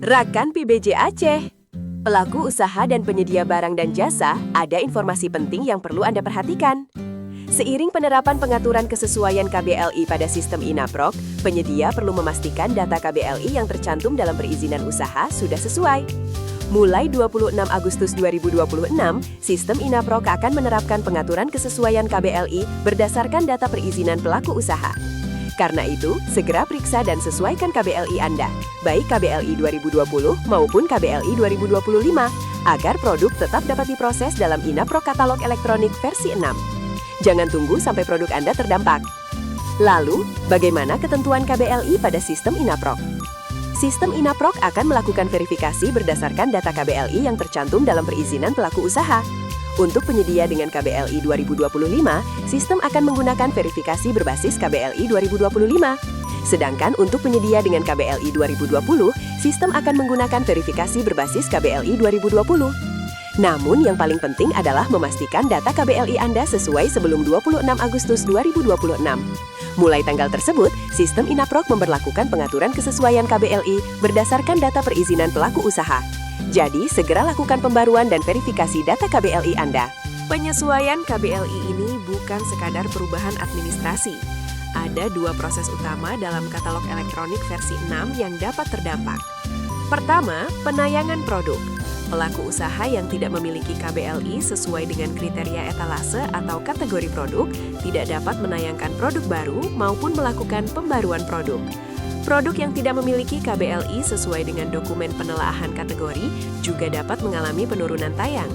Rakan PBJ Aceh. Pelaku usaha dan penyedia barang dan jasa, ada informasi penting yang perlu Anda perhatikan. Seiring penerapan pengaturan kesesuaian KBLI pada sistem INAPROK, penyedia perlu memastikan data KBLI yang tercantum dalam perizinan usaha sudah sesuai. Mulai 26 Agustus 2026, sistem INAPROK akan menerapkan pengaturan kesesuaian KBLI berdasarkan data perizinan pelaku usaha. Karena itu, segera periksa dan sesuaikan KBLI Anda, baik KBLI 2020 maupun KBLI 2025, agar produk tetap dapat diproses dalam INAPROK katalog elektronik versi 6. Jangan tunggu sampai produk Anda terdampak. Lalu, bagaimana ketentuan KBLI pada sistem INAPROK? Sistem INAPROK akan melakukan verifikasi berdasarkan data KBLI yang tercantum dalam perizinan pelaku usaha. Untuk penyedia dengan KBLI 2025, sistem akan menggunakan verifikasi berbasis KBLI 2025. Sedangkan untuk penyedia dengan KBLI 2020, sistem akan menggunakan verifikasi berbasis KBLI 2020. Namun yang paling penting adalah memastikan data KBLI Anda sesuai sebelum 26 Agustus 2026. Mulai tanggal tersebut, sistem INAPROK memberlakukan pengaturan kesesuaian KBLI berdasarkan data perizinan pelaku usaha. Jadi, segera lakukan pembaruan dan verifikasi data KBLI Anda. Penyesuaian KBLI ini bukan sekadar perubahan administrasi. Ada dua proses utama dalam katalog elektronik versi 6 yang dapat terdampak. Pertama, penayangan produk. Pelaku usaha yang tidak memiliki KBLI sesuai dengan kriteria etalase atau kategori produk tidak dapat menayangkan produk baru maupun melakukan pembaruan produk. Produk yang tidak memiliki KBLI sesuai dengan dokumen penelaahan kategori juga dapat mengalami penurunan tayang.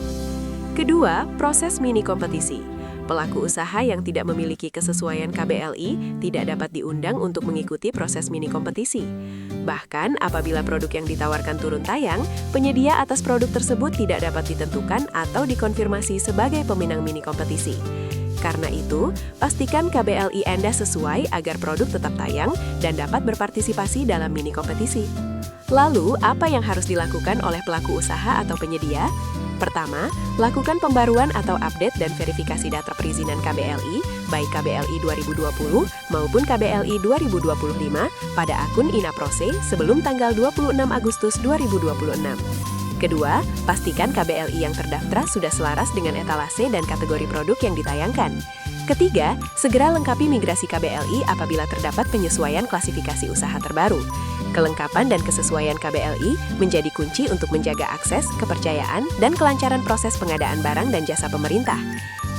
Kedua, proses mini kompetisi. Pelaku usaha yang tidak memiliki kesesuaian KBLI tidak dapat diundang untuk mengikuti proses mini kompetisi. Bahkan, apabila produk yang ditawarkan turun tayang, penyedia atas produk tersebut tidak dapat ditentukan atau dikonfirmasi sebagai pemenang mini kompetisi. Karena itu, pastikan KBLI Anda sesuai agar produk tetap tayang dan dapat berpartisipasi dalam mini kompetisi. Lalu, apa yang harus dilakukan oleh pelaku usaha atau penyedia? Pertama, lakukan pembaruan atau update dan verifikasi data perizinan KBLI, baik KBLI 2020 maupun KBLI 2025 pada akun INAPROSE sebelum tanggal 26 Agustus 2026. Kedua, pastikan KBLI yang terdaftar sudah selaras dengan etalase dan kategori produk yang ditayangkan. Ketiga, segera lengkapi migrasi KBLI apabila terdapat penyesuaian klasifikasi usaha terbaru. Kelengkapan dan kesesuaian KBLI menjadi kunci untuk menjaga akses, kepercayaan, dan kelancaran proses pengadaan barang dan jasa pemerintah.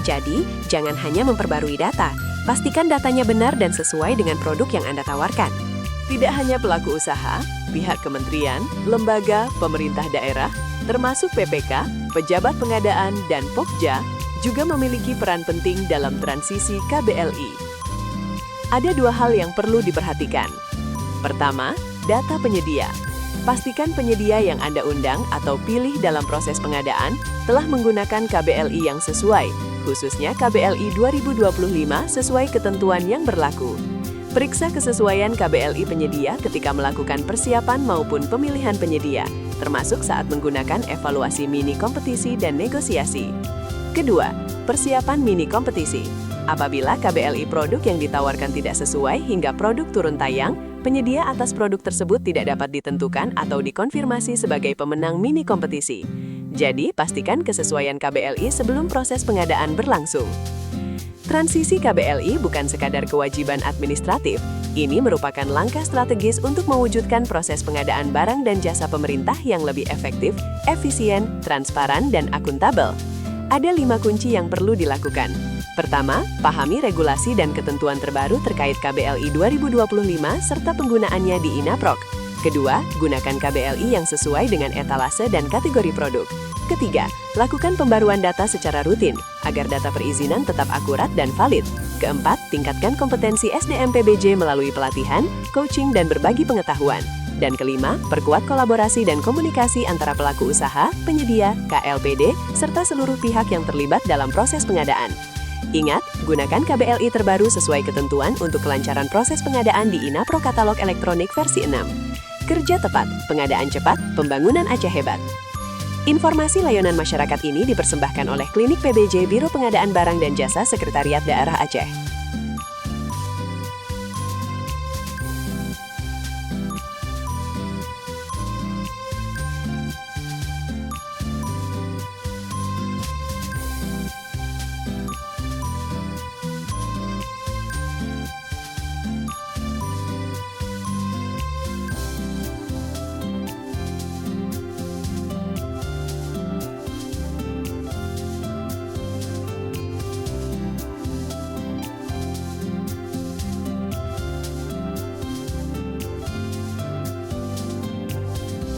Jadi, jangan hanya memperbarui data, pastikan datanya benar dan sesuai dengan produk yang Anda tawarkan. Tidak hanya pelaku usaha, pihak kementerian, lembaga, pemerintah daerah, termasuk PPK, pejabat pengadaan, dan Pokja, juga memiliki peran penting dalam transisi KBLI. Ada dua hal yang perlu diperhatikan. Pertama, data penyedia. Pastikan penyedia yang Anda undang atau pilih dalam proses pengadaan telah menggunakan KBLI yang sesuai, khususnya KBLI 2025 sesuai ketentuan yang berlaku. Periksa kesesuaian KBLI penyedia ketika melakukan persiapan maupun pemilihan penyedia, termasuk saat menggunakan evaluasi mini kompetisi dan negosiasi. Kedua, persiapan mini kompetisi. Apabila KBLI produk yang ditawarkan tidak sesuai hingga produk turun tayang, penyedia atas produk tersebut tidak dapat ditentukan atau dikonfirmasi sebagai pemenang mini kompetisi. Jadi, pastikan kesesuaian KBLI sebelum proses pengadaan berlangsung. Transisi KBLI bukan sekadar kewajiban administratif, ini merupakan langkah strategis untuk mewujudkan proses pengadaan barang dan jasa pemerintah yang lebih efektif, efisien, transparan, dan akuntabel. Ada 5 kunci yang perlu dilakukan. Pertama, pahami regulasi dan ketentuan terbaru terkait KBLI 2025 serta penggunaannya di INAPROK. Kedua, gunakan KBLI yang sesuai dengan etalase dan kategori produk. Ketiga, lakukan pembaruan data secara rutin agar data perizinan tetap akurat dan valid. Keempat, tingkatkan kompetensi SDM PBJ melalui pelatihan, coaching, dan berbagi pengetahuan. Dan kelima, perkuat kolaborasi dan komunikasi antara pelaku usaha, penyedia, KLPD, serta seluruh pihak yang terlibat dalam proses pengadaan. Ingat, gunakan KBLI terbaru sesuai ketentuan untuk kelancaran proses pengadaan di INAPROK katalog elektronik versi 6. Kerja tepat, pengadaan cepat, pembangunan Aceh hebat. Informasi layanan masyarakat ini dipersembahkan oleh Klinik PBJ Biro Pengadaan Barang dan Jasa Sekretariat Daerah Aceh.